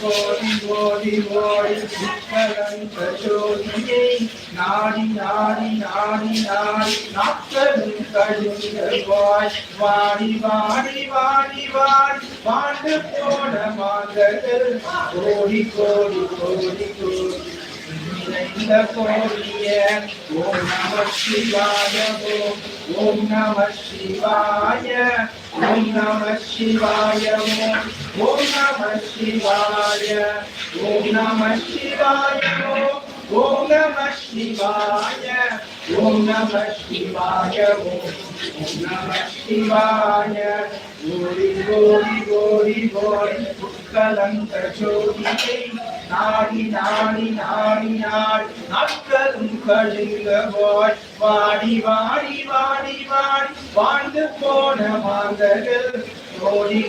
ஓடி ஓடி ஓடி கலந்த ஜோதியை நாடி நாடி நாடி நாடி நாட்களும் கழிந்தவாய் வாடி வாடி வாடி வாடி வாண்டு போன மாதர்கள் கோடி கோடி கோடி கோடி நிறைந்த கோடிய ஓம் நம சிவாய ஓம் நம சிவாய ஓம் நம சிவாய ஓம் நம சிவாய ஓம் நம சிவாய ஓம் நம சிவாய ஓம் நம சிவாய ஓம் நம சிவாய கோடி கோடி கோடி கோடி புட்கலந்த ஜோதியை நாடி நாடி நாடி நாடி நாட்களும் கழிந்த போய் வாடி வாடி வாடி வாடி வாழ்ந்து போன மாந்தர்கள் கோடி